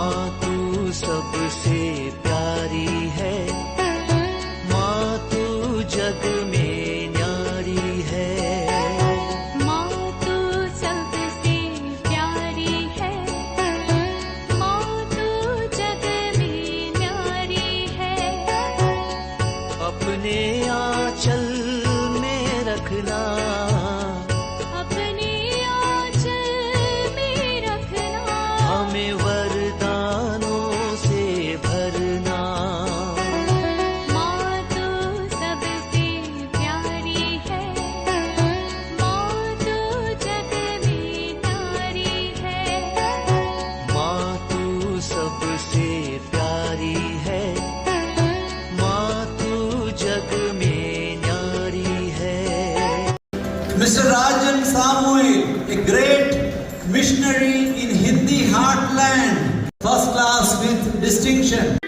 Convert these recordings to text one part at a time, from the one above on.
माँ तू सबसे प्यारी है, माँ तू जग में न्यारी है। माँ तू सबसे प्यारी है, माँ तू जग में न्यारी है। अपने आंचल में रखना, अपने आंचल में रखना। हमें वरदानों से भरना। माँ तू सबसे प्यारी है, माँ तू जग में न्यारी है। माँ तू सबसे प्यारी है, माँ तू जग में न्यारी है। Mr. Rajan Samuel, a great missionary in Hindi heartland, first class with distinction.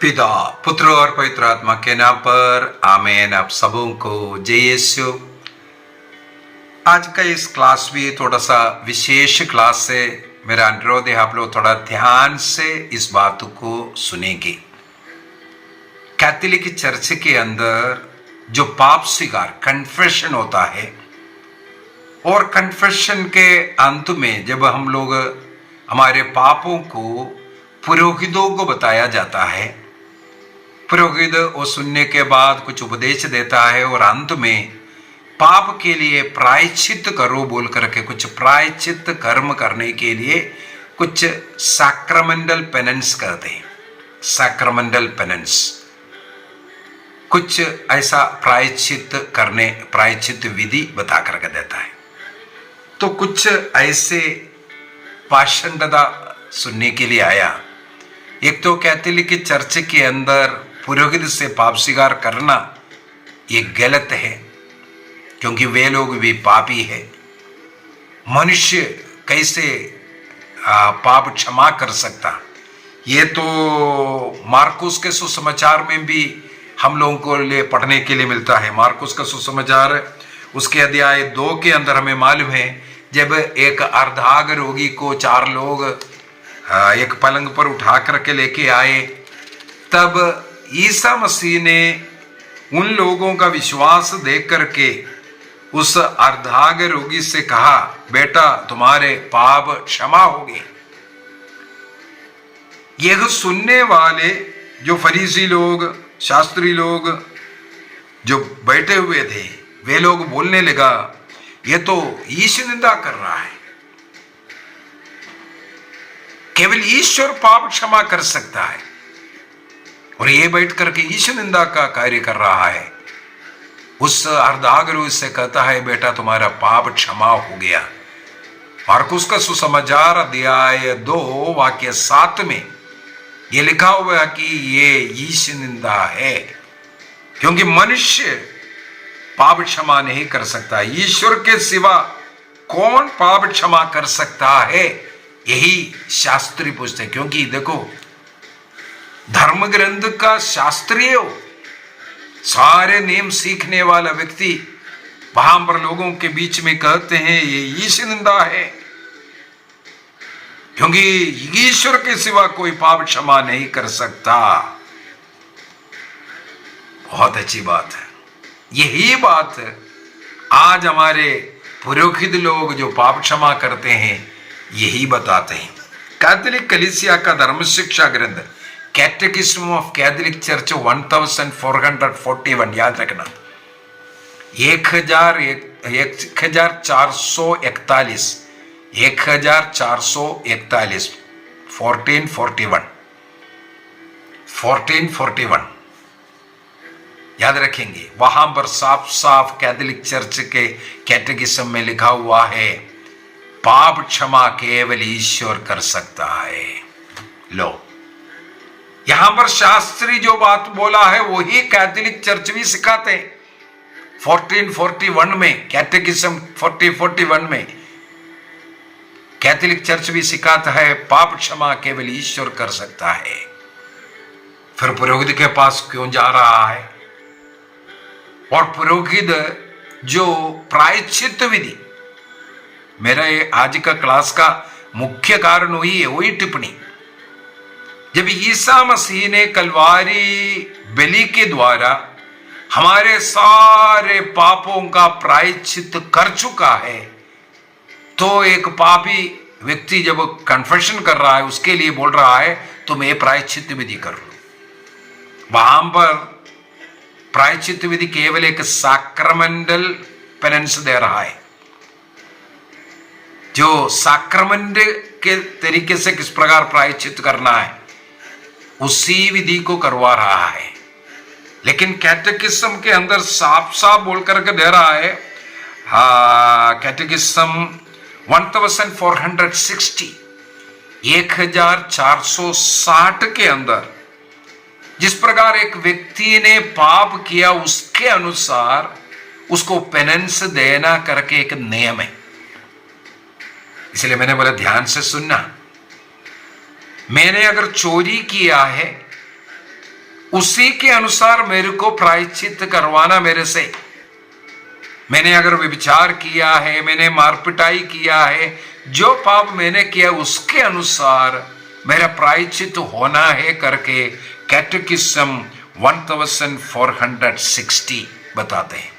पिता, पुत्र और पवित्र आत्मा के नाम पर आमीन। आप सबों को जय यीशु। आज का इस क्लास भी थोड़ा सा विशेष क्लास है। मेरा अनुरोध है आप लोग थोड़ा ध्यान से इस बात को सुनेंगे। कैथोलिक चर्च के अंदर जो पाप स्वीकार कन्फेशन होता है, और कन्फेशन के अंत में जब हम लोग हमारे पापों को पुरोहितों को बताया जाता है, पुरोहित वो सुनने के बाद कुछ उपदेश देता है और अंत में पाप के लिए प्रायश्चित करो बोल करके कुछ प्रायश्चित कर्म करने के लिए कुछ सैक्रमेंटल पेनेंस करते हैं। सैक्रमेंटल पेनेंस कुछ ऐसा प्रायश्चित विधि बता करके देता है। तो कुछ ऐसे पाषंडता सुनने के लिए आया। एक तो कैथोलिक चर्च के अंदर पुरोहित से पाप स्वीकार करना ये गलत है, क्योंकि वे लोग भी पापी है। मनुष्य कैसे पाप क्षमा कर सकता? ये तो मार्कुस के सुसमाचार में भी हम लोगों को लिए पढ़ने के लिए मिलता है। मार्कुस का सुसमाचार उसके अध्याय 2 के अंदर हमें मालूम है, जब एक अर्धांग रोगी को 4 लोग एक पलंग पर उठा करके लेके आए, तब ईसा मसीह ने उन लोगों का विश्वास देख करके उस अर्धांग रोगी से कहा, बेटा तुम्हारे पाप क्षमा हो गए। यह सुनने वाले जो फरीसी लोग, शास्त्री लोग जो बैठे हुए थे, वे लोग बोलने लगा, ये तो ईश्वर निंदा कर रहा है। केवल ईश्वर पाप क्षमा कर सकता है, और ये बैठ करके ईश्वर निंदा का कार्य कर रहा है। उस अर्धांग रोगी से कहता है, बेटा तुम्हारा पाप क्षमा हो गया। मार्कुस का सुसमाचार अध्याय 2 वाक्य 7 में ये लिखा हुआ है कि ये ईश निंदा है, क्योंकि मनुष्य पाप क्षमा नहीं कर सकता। ईश्वर के सिवा कौन पाप क्षमा कर सकता है? यही शास्त्री पूछते हैं। क्योंकि देखो, धर्म ग्रंथ का शास्त्रीय हो, सारे नियम सीखने वाला व्यक्ति वहां पर लोगों के बीच में कहते हैं ये ईश निंदा है, क्योंकि ईश्वर के सिवा कोई पाप क्षमा नहीं कर सकता। बहुत अच्छी बात है। यही बात आज हमारे पुरोहित लोग जो पाप क्षमा करते हैं यही बताते हैं। कैथोलिक कलीसिया का धर्म शिक्षा ग्रंथ कैटेकिज्म ऑफ कैथोलिक चर्च 1441 याद रखना, 1441 1441 याद रखेंगे। वहां पर साफ साफ कैथोलिक चर्च के कैटेकिज्म में लिखा हुआ है, पाप क्षमा केवल ईश्वर कर सकता है। लो, यहां पर शास्त्री जो बात बोला है वही कैथोलिक चर्च भी सिखाते हैं। 1441 में कैटेकिज्म 1441 में कैथोलिक चर्च भी सिखाता है, पाप क्षमा केवल ईश्वर कर सकता है। फिर पुरोहित के पास क्यों जा रहा है? और पुरोहित जो प्रायश्चित विधि, मेरा ये आज का क्लास का मुख्य कारण वही है, वही टिप्पणी। जब ईसा मसीह ने कलवारी बलि के द्वारा हमारे सारे पापों का प्रायश्चित कर चुका है, तो एक पापी व्यक्ति जब कन्फेशन कर रहा है, उसके लिए बोल रहा है तुम ये प्रायश्चित विधि कर लो। वहां पर प्रायश्चित विधि केवल एक सैक्रमेंटल पेनेंस दे रहा है, जो सैक्रमेंट के तरीके से किस प्रकार प्रायश्चित करना है उसी विधि को करवा रहा है। लेकिन कैटेकिज्म के अंदर साफ साफ बोल करके दे रहा है, कैटेकिज्म 1460 1460 के अंदर जिस प्रकार एक व्यक्ति ने पाप किया उसके अनुसार उसको पेनेंस देना करके एक नियम है। इसलिए मैंने बोला ध्यान से सुनना। मैंने अगर चोरी किया है उसी के अनुसार मेरे को प्रायश्चित करवाना मेरे से। मैंने अगर व्यभिचार किया है, मैंने मारपिटाई किया है, जो पाप मैंने किया उसके अनुसार मेरा प्रायश्चित होना है करके कैटेकिज्म 1460 बताते हैं।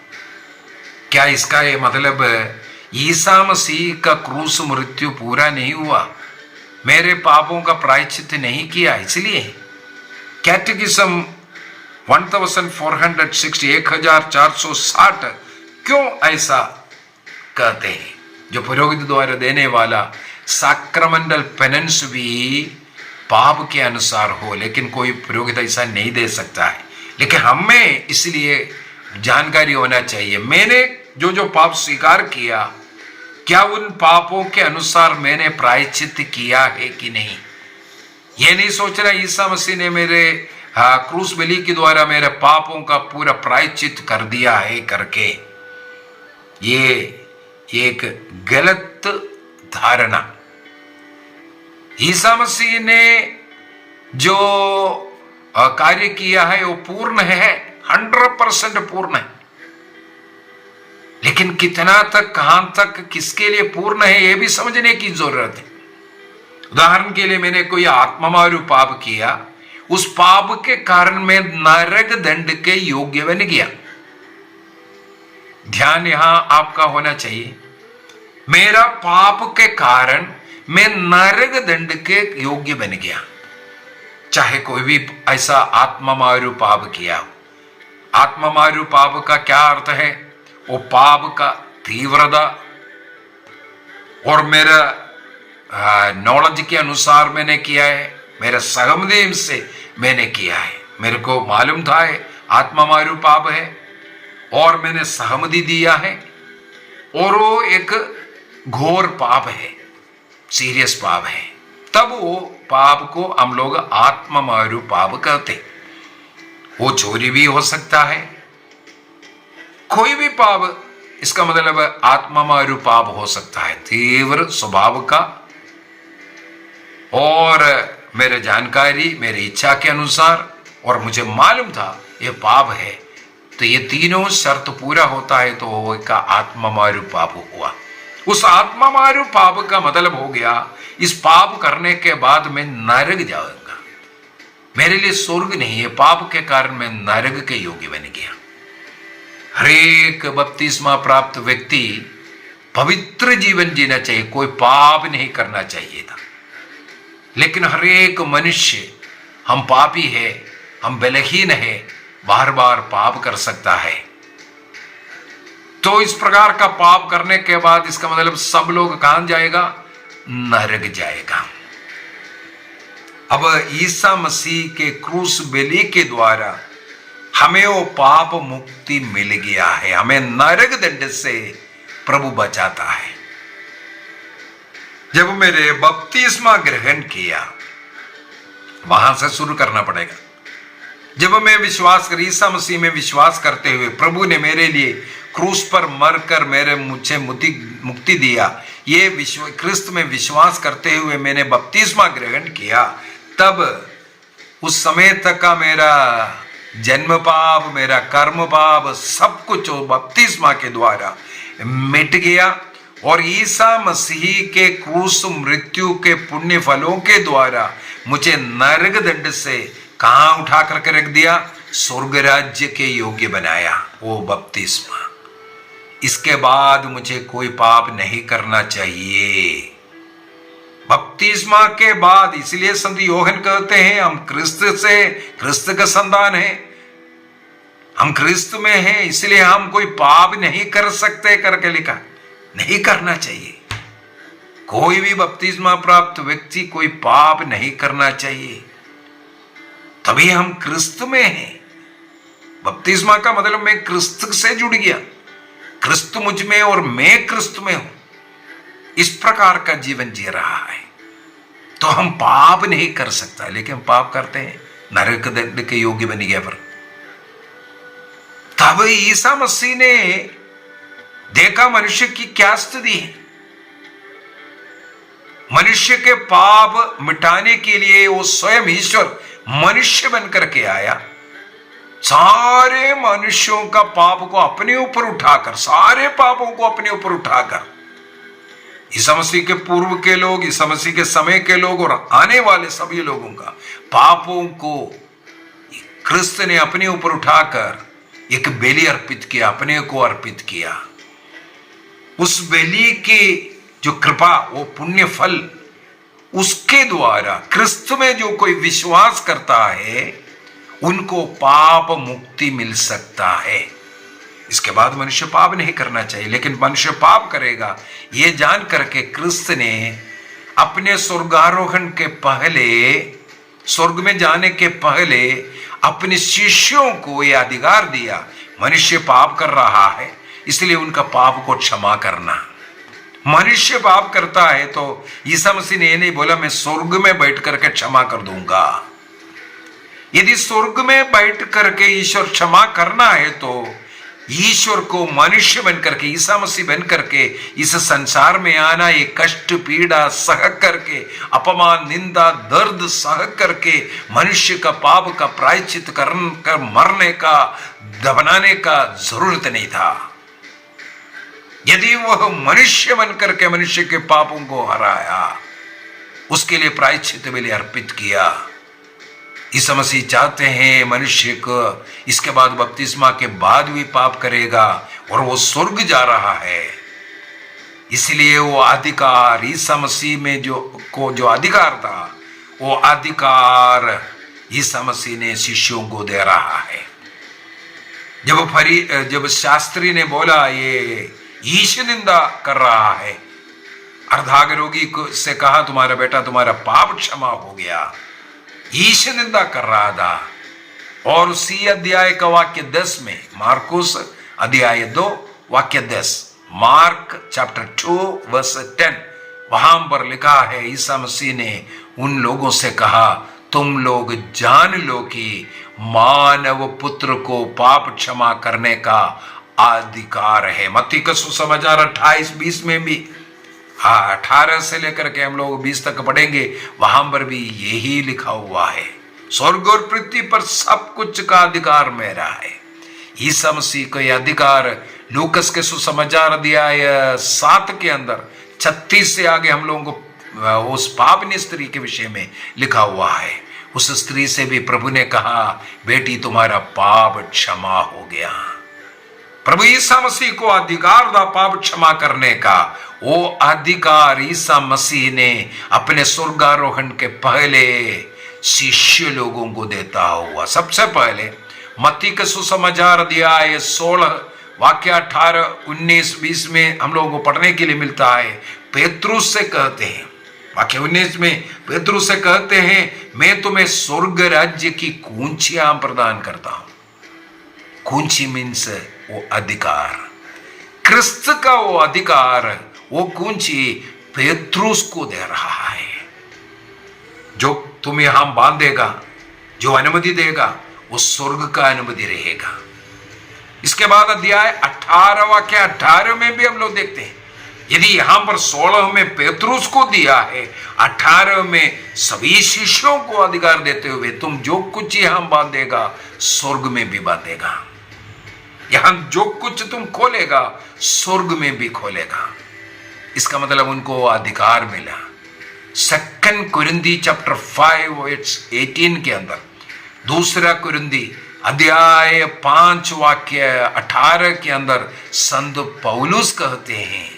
क्या इसका ये मतलब ईसा मसीह का क्रूस मृत्यु पूरा नहीं हुआ, मेरे पापों का प्रायश्चित नहीं किया, इसलिए कैटेकिज्म 1460 1460 क्यों ऐसा कहते हैं? जो पुरोहित द्वारा देने वाला सैक्रमेंटल पेनेंस भी पाप के अनुसार हो, लेकिन कोई पुरोहित ऐसा नहीं दे सकता है। लेकिन हमें इसलिए जानकारी होना चाहिए, मैंने जो जो पाप स्वीकार किया क्या उन पापों के अनुसार मैंने प्रायश्चित किया है कि नहीं। ये नहीं सोचना ईसा मसीह ने मेरे क्रूस बलि के द्वारा मेरे पापों का पूरा प्रायश्चित कर दिया है करके, ये एक गलत धारणा। ईसा मसीह ने जो कार्य किया है वो पूर्ण है, 100% पूर्ण है। लेकिन कितना तक, कहां तक, किसके लिए पूर्ण है ये भी समझने की जरूरत है। उदाहरण के लिए मैंने कोई आत्ममारू पाप किया, उस पाप के कारण मैं नरक दंड के योग्य बन गया। ध्यान यहां आपका होना चाहिए, मेरा पाप के कारण मैं नरक दंड के योग्य बन गया। चाहे कोई भी ऐसा आत्ममारू पाप किया हो। आत्ममारू पाप का क्या अर्थ है? वो पाप का तीव्रता और मेरा नॉलेज के अनुसार मैंने किया है, मेरे सहमति से मैंने किया है। मेरे को मालूम था है आत्ममारू पाप है और मैंने सहमति दिया है, और वो एक घोर पाप है, सीरियस पाप है, तब वो पाप को हम लोग आत्ममारू पाप कहते। वो चोरी भी हो सकता है, कोई भी पाप, इसका मतलब आत्ममारू पाप हो सकता है, तीव्र स्वभाव का और मेरे जानकारी, मेरी इच्छा के अनुसार, और मुझे मालूम था ये पाप है। तो ये तीनों शर्त पूरा होता है तो वो एक आत्ममारू पाप हुआ। उस आत्ममारू पाप का मतलब हो गया इस पाप करने के बाद मैं नरक जाऊंगा, मेरे लिए स्वर्ग नहीं है। पाप के कारण मैं नरक के योग्य बन गया। हरेक बपतिस्मा प्राप्त व्यक्ति पवित्र जीवन जीना चाहिए, कोई पाप नहीं करना चाहिए था। लेकिन हरेक मनुष्य, हम पापी है, हम बलहीन है, बार बार पाप कर सकता है। तो इस प्रकार का पाप करने के बाद इसका मतलब सब लोग कहां जाएगा? नरक जाएगा। अब ईसा मसीह के क्रूस बलि के द्वारा हमें वो पाप मुक्ति मिल गया है, हमें नरक दंड से प्रभु बचाता है। जब मैंने बपतिस्मा ग्रहण किया, वहां से शुरू करना पड़ेगा। जब मैं विश्वास कर ईसा मसीह में विश्वास करते हुए प्रभु ने मेरे लिए क्रूस पर मरकर मुझे मुक्ति दिया, ये क्रिस्त में विश्वास करते हुए मैंने बपतिस्मा ग्रहण किया, तब उस समय तक का मेरा जन्म पाप, मेरा कर्म पाप, सब कुछ बपतिस्मा के द्वारा मिट गया और ईसा मसीह के क्रूस मृत्यु के पुण्य फलों के द्वारा मुझे नरक दंड से कहां उठा करके रख दिया? स्वर्ग राज्य के योग्य बनाया, वो बपतिस्मा। इसके बाद मुझे कोई पाप नहीं करना चाहिए। बपतिस्मा के बाद, इसलिए संत योहन कहते हैं हम क्रिस्त का संतान है, हम क्रिस्त में हैं, इसलिए हम कोई पाप नहीं कर सकते करके लिखा। नहीं करना चाहिए। कोई भी बपतिस्मा प्राप्त व्यक्ति कोई पाप नहीं करना चाहिए, तभी हम क्रिस्त में हैं। बपतिस्मा का मतलब मैं क्रिस्त से जुड़ गया, क्रिस्त मुझ में और मैं क्रिस्त में हूं, इस प्रकार का जीवन जी रहा है। तो हम पाप नहीं कर सकता, लेकिन हम पाप करते हैं, नरक दंड के योग्य बन गया। पर तब ईसा मसीह ने देखा मनुष्य की क्या स्थिति है। मनुष्य के पाप मिटाने के लिए वो स्वयं ईश्वर मनुष्य बनकर के आया। सारे मनुष्यों का पाप को अपने ऊपर उठाकर, सारे पापों को अपने ऊपर उठाकर, ईसा मसीह के पूर्व के लोग, ईसा मसीह के समय के लोग और आने वाले सभी लोगों का पापों को क्रिस्त ने अपने ऊपर उठाकर एक बलि अर्पित किया, अपने को अर्पित किया। उस बलि की जो कृपा, वो पुण्य फल, उसके द्वारा क्रिस्त में जो कोई विश्वास करता है उनको पाप मुक्ति मिल सकता है। इसके बाद मनुष्य पाप नहीं करना चाहिए, लेकिन मनुष्य पाप करेगा ये जान करके क्रिस्त ने अपने स्वर्गारोहण के पहले, स्वर्ग में जाने के पहले अपने शिष्यों को यह अधिकार दिया, मनुष्य पाप कर रहा है इसलिए उनका पाप को क्षमा करना। मनुष्य पाप करता है तो ईसा मसीह ने ये नहीं बोला मैं स्वर्ग में बैठ करके क्षमा कर दूंगा। यदि स्वर्ग में बैठ करके ईश्वर क्षमा करना है तो ईश्वर को मनुष्य बनकर के, ईसा मसीह बनकर के इस संसार में आना, ये कष्ट पीड़ा सह करके, अपमान निंदा दर्द सह करके मनुष्य का पाप का प्रायश्चित कर मरने का, दफनाने का जरूरत नहीं था। यदि वह मनुष्य बनकर के मनुष्य के पापों को हराया, उसके लिए प्रायश्चित बलि अर्पित किया। ईसा मसीह चाहते हैं मनुष्य को इसके बाद बपतिस्मा के बाद भी पाप करेगा और वो स्वर्ग जा रहा है, इसलिए वो अधिकार ईसा मसीह में जो अधिकार था, वो अधिकार ईसा मसीह ने शिष्यों को दे रहा है। जब शास्त्री ने बोला ये ईश निंदा कर रहा है, अर्धांग रोगी से कहा तुम्हारा बेटा, तुम्हारा पाप क्षमा हो गया, ईश निंदा कर रहा था। और उसी अध्याय का वाक्य 10 में, मार्कुस अध्याय 2 वाक्य 10, मार्क चैप्टर 2 वर्स 10, वहां पर लिखा है ईसा मसीह ने उन लोगों से कहा तुम लोग जान लो कि मानव पुत्र को पाप क्षमा करने का अधिकार है। मत्ती का सुसमाचार 28-20 में भी 18 से लेकर के हम लोग 20 तक पढ़ेंगे, वहां पर भी यही लिखा हुआ है, स्वर्ग और पृथ्वी पर सब कुछ का अधिकार मेरा है। ईसा मसीह का यह अधिकार लूकस के सुसमाचार अध्याय 7 के अंदर 36 से आगे हम लोगों को उस पापनी स्त्री के विषय में लिखा हुआ है। उस स्त्री से भी प्रभु ने कहा बेटी तुम्हारा पाप क्षमा हो गया। प्रभु ईसा मसीह को अधिकार था पाप क्षमा करने का। वो अधिकार ईसा मसीह ने अपने स्वर्गारोहण के पहले शिष्य लोगों को देता हुआ, सबसे पहले मत्ती के सुसमाचार अध्याय 16 वाक्य 18, 19, 20 में हम लोगों को पढ़ने के लिए मिलता है। पेतरुस से कहते हैं, वाक्य 19 में पेतरुस से कहते हैं मैं तुम्हें स्वर्ग राज्य की कुंजियां प्रदान करता हूं। कुंजी मीन्स वो अधिकार, क्रिस्त का वो अधिकार, वो कुंजी पेतरुस को दे रहा है। जो तुम यहां बांधेगा, जो अनुमति देगा, वो स्वर्ग का अनुमति रहेगा। इसके बाद अध्याय 18 वाक्य 18 में भी हम लोग देखते हैं यदि यहां पर 16 में पेतरुस को दिया है, 18 में सभी शिष्यों को अधिकार देते हुए तुम जो कुछ यहां बांधेगा स्वर्ग में भी बांधेगा, यहां जो कुछ तुम खोलेगा स्वर्ग में भी खोलेगा। इसका मतलब उनको अधिकार मिला। 2 कुरिन्दी चैप्टर 5 वर्स 18 के अंदर, 2 कुरिन्दी अध्याय 5 वाक्य 18 के अंदर संत पौलुस कहते हैं,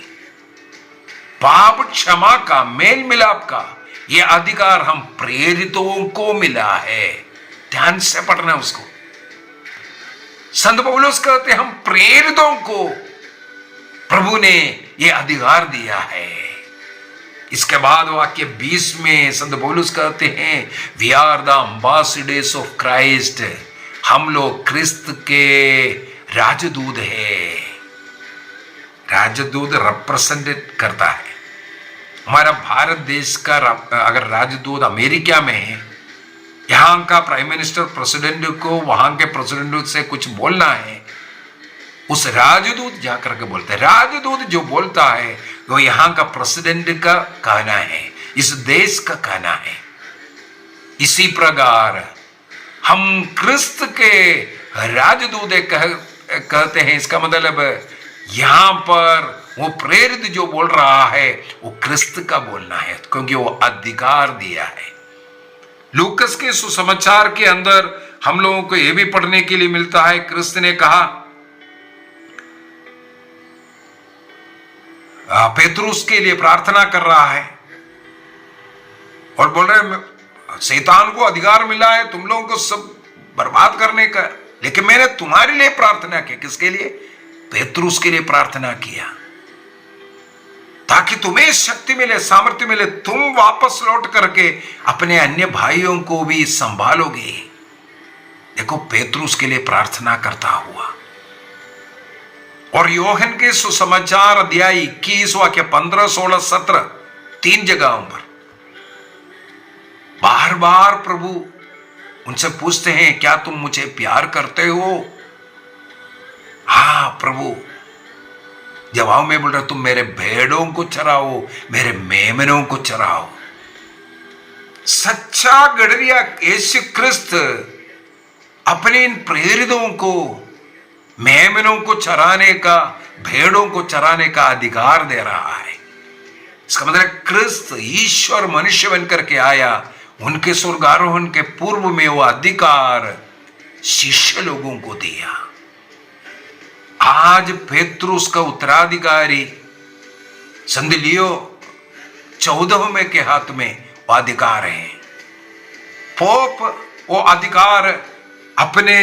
पाप क्षमा का, मेल मिलाप का यह अधिकार हम प्रेरितों को मिला है। ध्यान से पढ़ना उसको। संत पौलुस कहते हम प्रेरितों को प्रभु ने यह अधिकार दिया है। इसके बाद वाक्य 20 में संत पौलुस कहते हैं, we are the ambassadors of Christ, हम लोग क्रिस्त के राजदूत है। राजदूत रिप्रेजेंट करता है। हमारा भारत देश का अगर राजदूत अमेरिका में है, यहाँ का प्राइम मिनिस्टर प्रेसिडेंट को वहां के प्रेसिडेंट से कुछ बोलना है, उस राजदूत जाकर के बोलते हैं। राजदूत जो बोलता है वो यहाँ का प्रेसिडेंट का कहना है, इस देश का कहना है। इसी प्रकार हम क्रिस्त के राजदूत कहते हैं। इसका मतलब यहां पर वो प्रेरित जो बोल रहा है वो क्रिस्त का बोलना है, क्योंकि वो अधिकार दिया है। लूकस के सुसमाचार के अंदर हम लोगों को यह भी पढ़ने के लिए मिलता है, क्रिस्त ने कहा, पेतरुस के लिए प्रार्थना कर रहा है और बोल रहे शैतान को अधिकार मिला है तुम लोगों को सब बर्बाद करने का, लेकिन मैंने तुम्हारे लिए प्रार्थना की। किसके लिए? पेतरुस के लिए प्रार्थना किया, ताकि तुम्हें शक्ति मिले, सामर्थ्य मिले, तुम वापस लौट करके अपने अन्य भाइयों को भी संभालोगे। देखो, पेतरुस के लिए प्रार्थना करता हुआ। और योहन के सुसमाचार अध्याय 21 वाक्य 15, 16, 17 3 जगहों पर बार बार प्रभु उनसे पूछते हैं, क्या तुम मुझे प्यार करते हो? हाँ प्रभु। जवाब में बोल रहे, तुम मेरे भेड़ों को चराओ, मेरे मेमनों को चराओ। सच्चा गडरिया यीशु क्रिस्त अपने इन प्रेरितों को मेमनों को चराने का, भेड़ों को चराने का अधिकार दे रहा है। इसका मतलब क्रिस्त ईश्वर मनुष्य बनकर के आया, उनके स्वर्गारोहण के पूर्व में वो अधिकार शिष्य लोगों को दिया। आज पेतरुस का उत्तराधिकारी संत लियो 14वें के हाथ में वो अधिकार है। पोप वो अधिकार अपने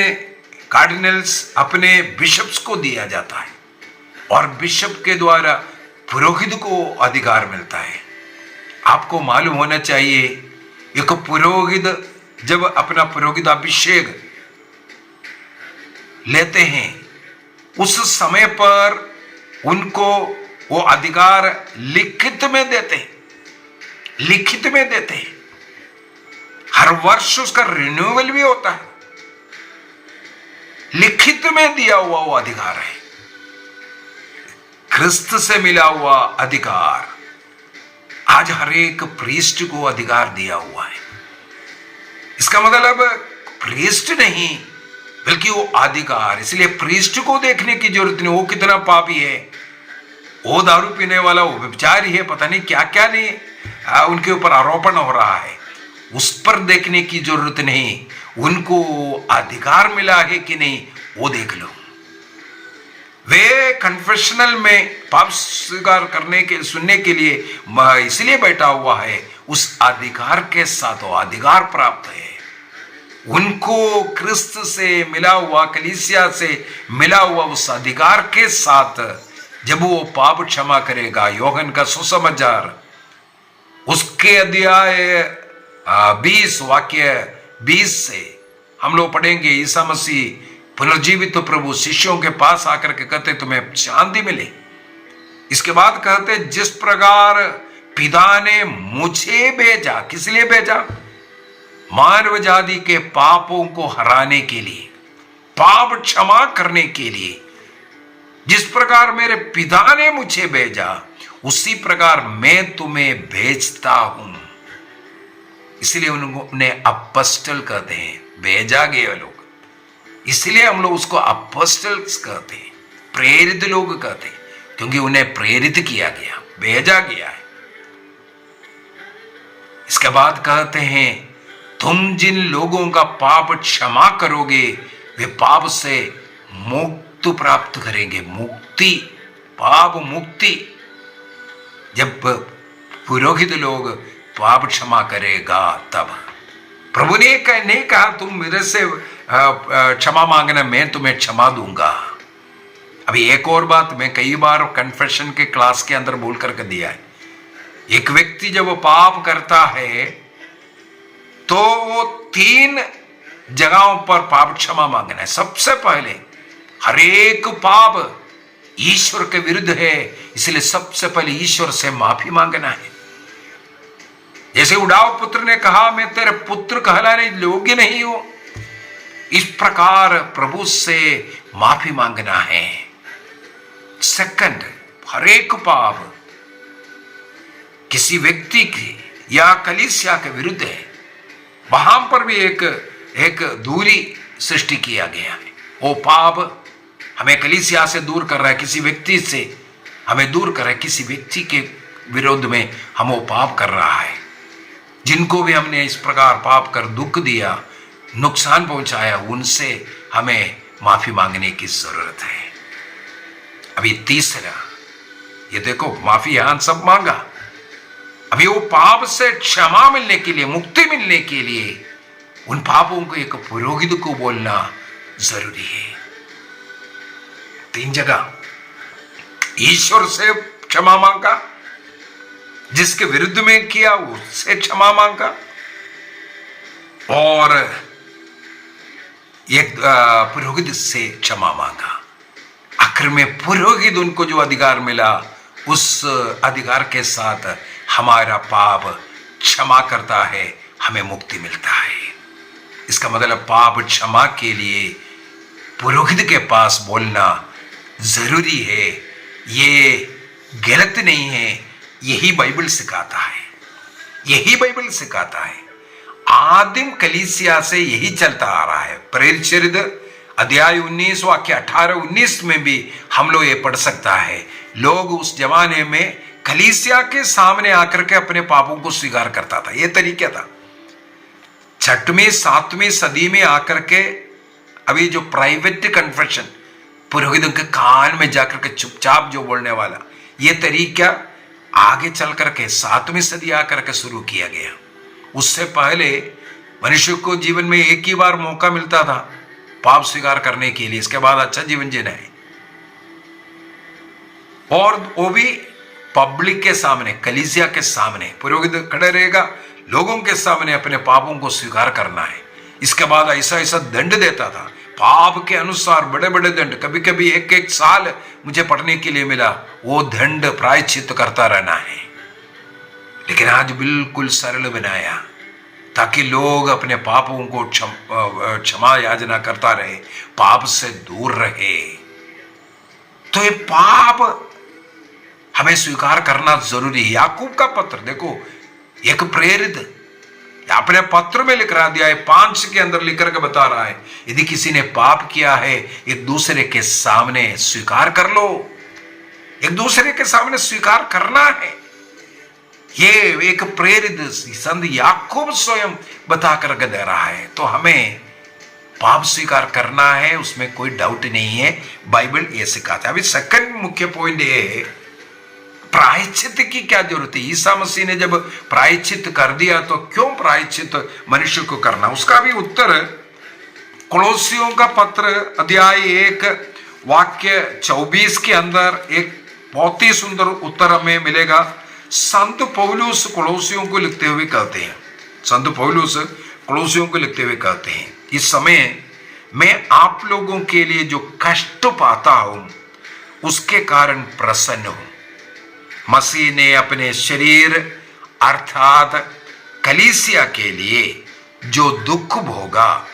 कार्डिनल्स, अपने बिशप्स को दिया जाता है और बिशप के द्वारा पुरोहित को अधिकार मिलता है। आपको मालूम होना चाहिए, एक पुरोहित जब अपना पुरोहित अभिषेक लेते हैं, उस समय पर उनको वो अधिकार लिखित में देते हैं, लिखित में देते हैं। हर वर्ष उसका रिन्यूअल भी होता है। लिखित में दिया हुआ वो अधिकार है, क्रिस्त से मिला हुआ अधिकार आज हर एक प्रीस्ट को अधिकार दिया हुआ है। इसका मतलब प्रीस्ट नहीं बल्कि वो अधिकार। इसलिए प्रीस्ट को देखने की जरूरत नहीं, वो कितना पापी है, वो दारू पीने वाला, वो व्यभिचारी है, पता नहीं क्या क्या नहीं उनके ऊपर आरोपण हो रहा है, उस पर देखने की जरूरत नहीं। उनको अधिकार मिला है कि नहीं वो देख लो। वे कन्फेशनल में पाप स्वीकार करने के सुनने के लिए इसलिए बैठा हुआ है, उस अधिकार के साथ वो अधिकार प्राप्त है। उनको क्रिस्त से मिला हुआ, कलीसिया से मिला हुआ उस अधिकार के साथ जब वो पाप क्षमा करेगा, योहन का सुसमाचार उसके अध्याय 20 वाक्य 20 से हम लोग पढ़ेंगे, ईसा मसीह पुनर्जीवित तो प्रभु शिष्यों के पास आकर के कहते तुम्हें शांति मिले। इसके बाद कहते जिस प्रकार पिता ने मुझे भेजा, किस लिए भेजा? मानव जाति के पापों को हराने के लिए, पाप क्षमा करने के लिए। जिस प्रकार मेरे पिता ने मुझे भेजा उसी प्रकार मैं तुम्हें भेजता हूं। इसलिए उन्हें अपोस्टल कहते हैं, भेजा गए लोग। इसलिए हम लोग उसको अपोस्टल्स कहते हैं, प्रेरित लोग कहते हैं, क्योंकि उन्हें प्रेरित किया गया, भेजा गया है। इसके बाद कहते हैं, तुम जिन लोगों का पाप क्षमा करोगे वे पाप से मुक्ति प्राप्त करेंगे। मुक्ति, पाप मुक्ति। जब पुरोहित लोग पाप क्षमा करेगा तब प्रभु ने नहीं कहा तुम मेरे से क्षमा मांगना, मैं तुम्हें क्षमा दूंगा। अभी एक और बात मैं कई बार कन्फेशन के क्लास के अंदर बोल करके दिया है, एक व्यक्ति जब वो पाप करता है तो वो 3 जगहों पर पाप क्षमा मांगना है। सबसे पहले हर एक पाप ईश्वर के विरुद्ध है, इसलिए सबसे पहले ईश्वर से माफी मांगना है। जैसे उड़ाव पुत्र ने कहा मैं तेरे पुत्र कहलाने योग्य नहीं हूं, इस प्रकार प्रभु से माफी मांगना है। सेकंड, हर एक पाप किसी व्यक्ति की या कलीसिया के विरुद्ध है, वहां पर भी एक दूरी सृष्टि किया गया है। वो पाप हमें कलीसिया से दूर कर रहा है, किसी व्यक्ति से हमें दूर कर रहा है, किसी व्यक्ति के विरोध में हम वो पाप कर रहा है। जिनको भी हमने इस प्रकार पाप कर दुख दिया, नुकसान पहुंचाया, उनसे हमें माफी मांगने की जरूरत है। अभी तीसरा, ये देखो माफी यहां सब मांगा, अभी वो पाप से क्षमा मिलने के लिए, मुक्ति मिलने के लिए उन पापों को एक पुरोहित को बोलना जरूरी है। 3 जगह ईश्वर से क्षमा मांगा, जिसके विरुद्ध में किया उससे क्षमा मांगा, और एक पुरोहित से क्षमा मांगा। आखिर में पुरोहित उनको जो अधिकार मिला, उस अधिकार के साथ हमारा पाप क्षमा करता है, हमें मुक्ति मिलता है। इसका मतलब पाप क्षमा के लिए पुरोहित के पास बोलना जरूरी है। ये गलत नहीं है, यही बाइबल सिखाता है, यही बाइबल सिखाता है। आदिम कलीसिया से यही चलता आ रहा है। प्रेरित चरित्र अध्याय 19 वाक्य 18-19 में भी हम लोग ये पढ़ सकता है। लोग उस जमाने में कलीसिया के सामने आकर के अपने पापों को स्वीकार करता था, ये तरीका था। 6वीं 7वीं सदी में आकर के अभी जो प्राइवेट कन्फेशन, पुरोहितों के कान में जाकर के चुपचाप जो बोलने वाला, ये तरीका आगे चल करके 7वीं सदी आकर के शुरू किया गया। उससे पहले मनुष्य को जीवन में एक ही बार मौका मिलता था पाप स्वीकार करने के लिए, इसके बाद अच्छा जीवन जीना है, और वो भी पब्लिक के सामने, कलीसिया के सामने पुरोहित खड़े रहेगा, लोगों के सामने अपने पापों को स्वीकार करना है। इसके बाद ऐसा ऐसा दंड देता था, पाप के अनुसार बड़े बड़े दंड, कभी कभी 1-1 साल मुझे पढ़ने के लिए मिला, वो दंड प्रायश्चित करता रहना है। लेकिन आज बिल्कुल सरल बनाया ताकि लोग अपने पापों को क्षमा याचना करता रहे, पाप से दूर रहे। तो ये पाप हमें स्वीकार करना जरूरी है। याकूब का पत्र देखो, एक प्रेरित अपने पत्र में लिख रहा, अध्याय 5 के अंदर लिख करके बता रहा है, यदि किसी ने पाप किया है एक दूसरे के सामने स्वीकार कर लो। एक दूसरे के सामने स्वीकार करना है, ये एक प्रेरित संत याकूब स्वयं बता करके दे रहा है। तो हमें पाप स्वीकार करना है, उसमें कोई डाउट नहीं है, बाइबल ये सिखाता है। अभी सेकंड मुख्य पॉइंट ये है, प्रायश्चित की क्या जरूरत है। ईसा मसीह ने जब प्रायश्चित कर दिया तो क्यों प्रायश्चित मनुष्य को करना, उसका भी उत्तर कोलोसियों का पत्र अध्याय 1 वाक्य 24 के अंदर एक बहुत ही सुंदर उत्तर हमें मिलेगा। संत पौलुस कोलोसियों को लिखते हुए कहते हैं, संत पौलुस कोलोसियों को लिखते हुए कहते हैं, इस समय मैं आप लोगों के लिए जो कष्ट पाता हूं उसके कारण प्रसन्न हूं। मसीह ने अपने शरीर अर्थात कलीसिया के लिए जो दुख भोगा,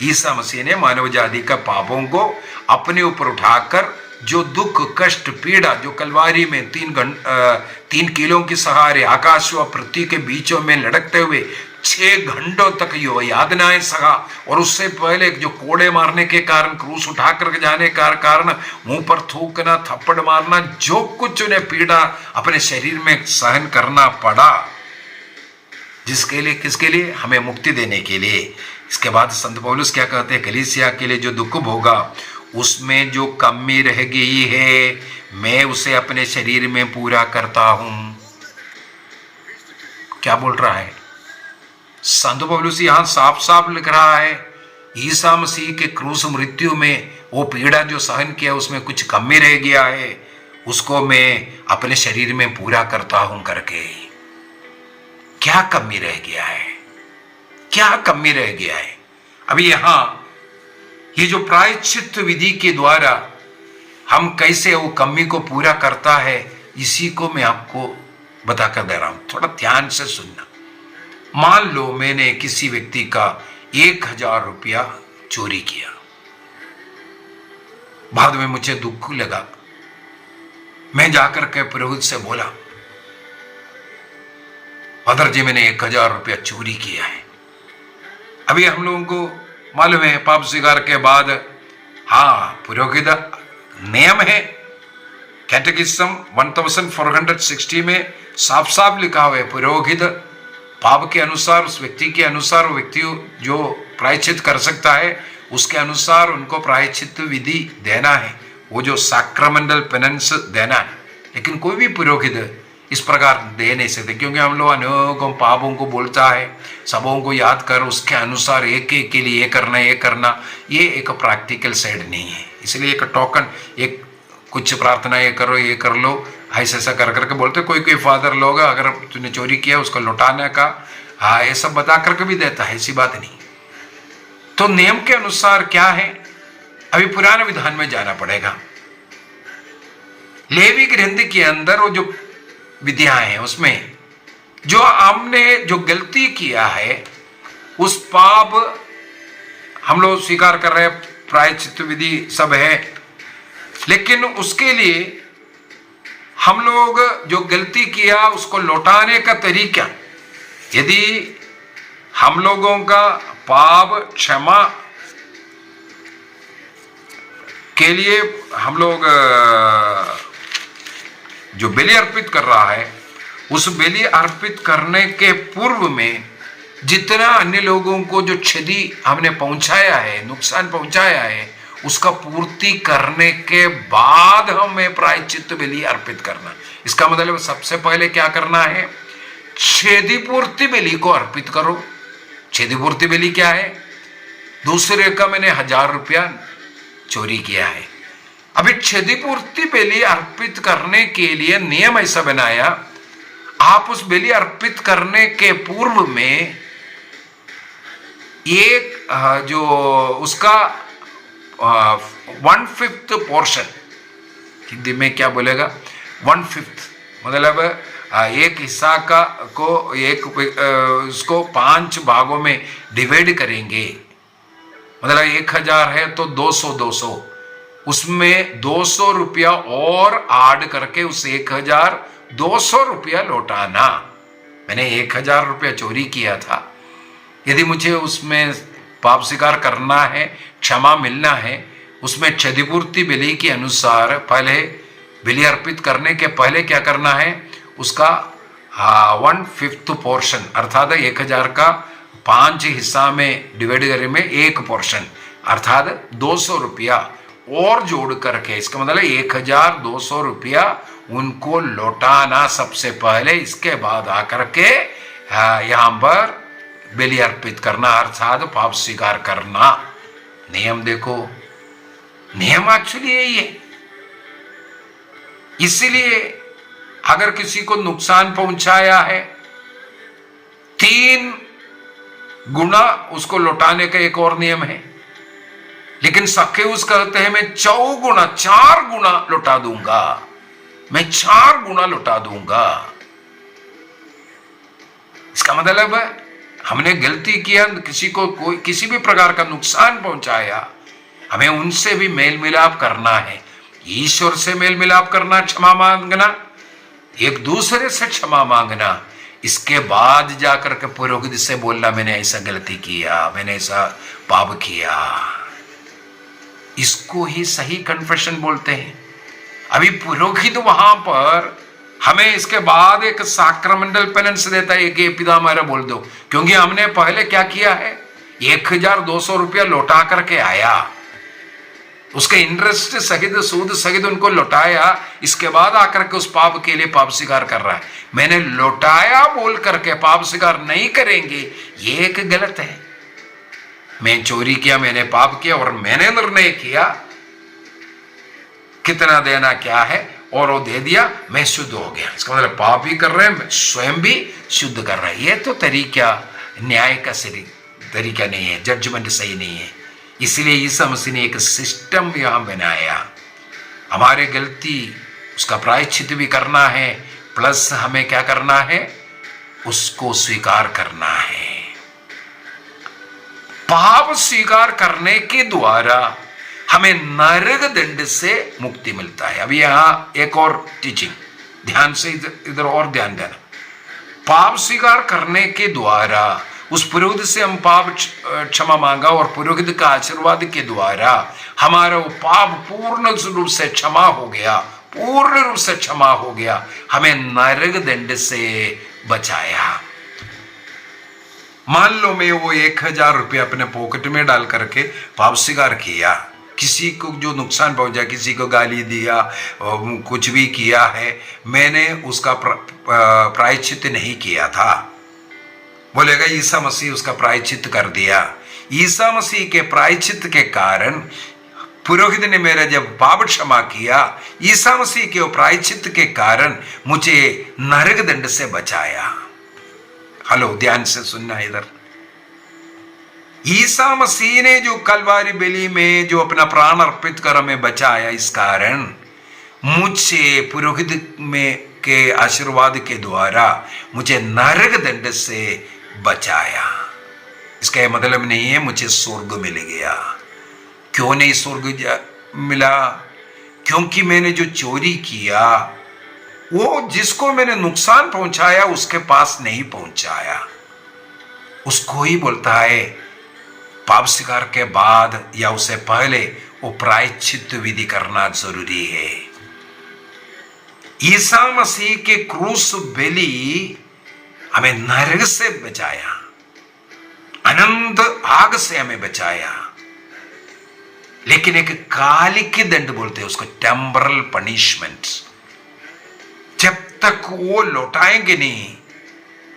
ईसा मसीह ने मानव जाति का पापों को अपने ऊपर उठाकर जो दुख कष्ट पीड़ा जो कलवारी में 3 किलो की सहारे आकाश व पृथ्वी के बीचों में लड़कते हुए 6 घंटों तक यो यातनाएं सहा, और उससे पहले जो कोड़े मारने के कारण, क्रूस उठा कर जाने का कारण, मुंह पर थूकना, थप्पड़ मारना, जो कुछ उन्हें पीड़ा अपने शरीर में सहन करना पड़ा, जिसके लिए, किसके लिए? हमें मुक्ति देने के लिए। इसके बाद संत पौलुस क्या कहते हैं? कलीसिया के लिए जो दुख भोगा उसमें जो कमी रह गई है मैं उसे अपने शरीर में पूरा करता हूं। क्या बोल रहा है संत पौलुस? यहां साफ साफ लिख रहा है ईसा मसीह के क्रूस मृत्यु में वो पीड़ा जो सहन किया उसमें कुछ कमी रह गया है, उसको मैं अपने शरीर में पूरा करता हूं करके। क्या कमी रह गया है? क्या कमी रह गया है? अभी यहां ये जो प्रायश्चित विधि के द्वारा हम कैसे वो कमी को पूरा करता है, इसी को मैं आपको बताकर दे रहा हूं, थोड़ा ध्यान से सुनना। मान लो मैंने किसी व्यक्ति का 1000 रुपया चोरी किया, बाद में मुझे दुख लगा, मैं जाकर के पुरोहित से बोला, फादर जी मैंने 1000 रुपया चोरी किया है। अभी हम लोगों को मालूम है पाप स्वीकार के बाद, हाँ पुरोहित नियम है, कैटेकिज्म 1460 में साफ साफ लिखा हुआ है, पुरोहित पाप के अनुसार, उस व्यक्ति के अनुसार, वो व्यक्ति जो प्रायश्चित कर सकता है उसके अनुसार उनको प्रायश्चित विधि देना है, वो जो सैक्रामेंटल पेनेंस देना है। लेकिन कोई भी पुरोहित इस प्रकार दे नहीं सकते, क्योंकि हम लोग अनेकों पापों को बोलता है, सबों को याद कर उसके अनुसार एक एक के लिए ये करना, ये एक प्रैक्टिकल साइड नहीं है। इसलिए एक टोकन, एक कुछ प्रार्थना ये करो, ये कर लो, ऐसा कर करके बोलते। कोई फादर लोग अगर तूने चोरी किया उसको लौटाने का ये सब बता करके भी देता है, ऐसी बात नहीं। तो नियम के अनुसार क्या है, अभी पुराने विधान में जाना पड़ेगा। लेवी ग्रंथ के अंदर वो जो विधियां हैं उसमें जो हमने जो गलती किया है उस पाप हम लोग स्वीकार कर रहे हैं, प्रायश्चित विधि सब है, लेकिन उसके लिए हम लोग जो गलती किया उसको लौटाने का तरीका, यदि हम लोगों का पाप क्षमा के लिए हम लोग जो बलि अर्पित कर रहा है, उस बलि अर्पित करने के पूर्व में जितना अन्य लोगों को जो क्षति हमने पहुंचाया है, नुकसान पहुंचाया है, उसका पूर्ति करने के बाद हमें प्रायश्चित बलि अर्पित करना। इसका मतलब सबसे पहले क्या करना है, क्षतिपूर्ति बलि को अर्पित करो। क्षतिपूर्ति बलि क्या है? दूसरे का मैंने 1000 रुपया चोरी किया है, अभी क्षतिपूर्ति बलि अर्पित करने के लिए नियम ऐसा बनाया, आप उस बलि अर्पित करने के पूर्व में एक जो उसका 1/5 पोर्शन, हिंदी में क्या बोलेगा, 1/5 मतलब एक हिस्सा का को उसको 5 भागों में डिवाइड करेंगे। मतलब 1000 है तो 200, उसमें 200 रुपया और ऐड करके उस 1200 रुपया लौटाना। मैंने 1000 रुपया चोरी किया था, यदि मुझे उसमें पाप स्वीकार करना है, क्षमा मिलना है, उसमें क्षतिपूर्ति बलि के अनुसार पहले बलि अर्पित करने के पहले क्या करना है, उसका 1/5 पोर्शन अर्थात 1000 का 5 हिस्सा में डिवाइड करने में 1 पोर्शन अर्थात 200 रुपया और जोड़ करके, इसका मतलब 1200 रुपया उनको लौटाना सबसे पहले। इसके बाद आकर के यहां पर बलि अर्पित करना अर्थात पाप स्वीकार करना। नियम देखो, नियम एक्चुअली यही है। इसलिए अगर किसी को नुकसान पहुंचाया है, 3 गुना उसको लौटाने का एक और नियम है, लेकिन सक्केउस कहते हैं मैं 4 गुना लौटा दूंगा, मैं 4 गुना लौटा दूंगा। इसका मतलब हमने गलती किया, किसी को कोई किसी भी प्रकार का नुकसान पहुंचाया, हमें उनसे भी मेल मिलाप करना है। ईश्वर से मेल मिलाप करना, क्षमा मांगना, एक दूसरे से क्षमा मांगना, इसके बाद जाकर के पुरोहित से बोलना मैंने ऐसा गलती किया, मैंने ऐसा पाप किया, इसको ही सही कन्फेशन बोलते हैं। अभी पुरोहित वहां पर हमें इसके बाद एक सैक्रमेंटल पेनेंस देता है कि पिता हमारा बोल दो, क्योंकि हमने पहले क्या किया है, 1200 रुपया लौटा करके आया, उसके इंटरेस्ट सहित सूद सहित उनको लौटाया, इसके बाद आकर के उस पाप के लिए पाप स्वीकार कर रहा है। मैंने लौटाया बोल करके पाप स्वीकार नहीं करेंगे, ये एक गलत है। मैं चोरी किया, मैंने पाप किया और मैंने निर्णय किया कितना देना क्या है और वो दे दिया, मैं शुद्ध हो गया, इसका मतलब पाप ही कर रहे हैं, स्वयं भी शुद्ध कर रहे हैं। ये तो तरीका न्याय का सही तरीका नहीं है, जजमेंट सही नहीं है। इसलिए ईसा मसीह ने एक सिस्टम यहां बनाया, हमारे गलती उसका प्रायश्चित भी करना है, प्लस हमें क्या करना है, उसको स्वीकार करना है। पाप स्वीकार करने के द्वारा हमें नरक दंड से मुक्ति मिलता है। अभी यहां एक और टीचिंग, ध्यान से इधर और ध्यान देना। पाप स्वीकार करने के द्वारा उस पुरोहित से हम पाप क्षमा मांगा और पुरोहित का आशीर्वाद के द्वारा हमारा वो पाप पूर्ण रूप से क्षमा हो गया, पूर्ण रूप से क्षमा हो गया, हमें नरक दंड से बचाया। मान लो मैं वो 1000 रुपया अपने पॉकेट में डाल करके पाप स्वीकार किया, किसी को जो नुकसान पहुंचा, किसी को गाली दिया, कुछ भी किया है, मैंने उसका प्रायश्चित नहीं किया था। बोलेगा ईसा मसीह उसका प्रायश्चित कर दिया। ईसा मसीह के प्रायश्चित के कारण पुरोहित ने मेरा जब पाप क्षमा किया, ईसा मसीह के प्रायश्चित के कारण मुझे नरक दंड से बचाया। हेलो, ध्यान से सुनना इधर। ईसा मसीह ने जो कलवारी बलि में जो अपना प्राण अर्पित कर हमें बचाया, इस कारण मुझे पुरोहित में के आशीर्वाद के द्वारा मुझे नरक दंड से बचाया। इसका यह मतलब नहीं है मुझे स्वर्ग मिल गया। क्यों नहीं स्वर्ग मिला? क्योंकि मैंने जो चोरी किया वो जिसको मैंने नुकसान पहुंचाया उसके पास नहीं पहुंचाया। उसको ही बोलता है पाप स्वीकार के बाद या उससे पहले वो प्रायश्चित विधि करना जरूरी है। ईसा मसीह के क्रूस बलि हमें नरक से बचाया, अनंत आग से हमें बचाया। लेकिन एक कालिक दंड बोलते हैं उसको, टेम्परल पनिशमेंट। जब तक वो लौटाएंगे नहीं,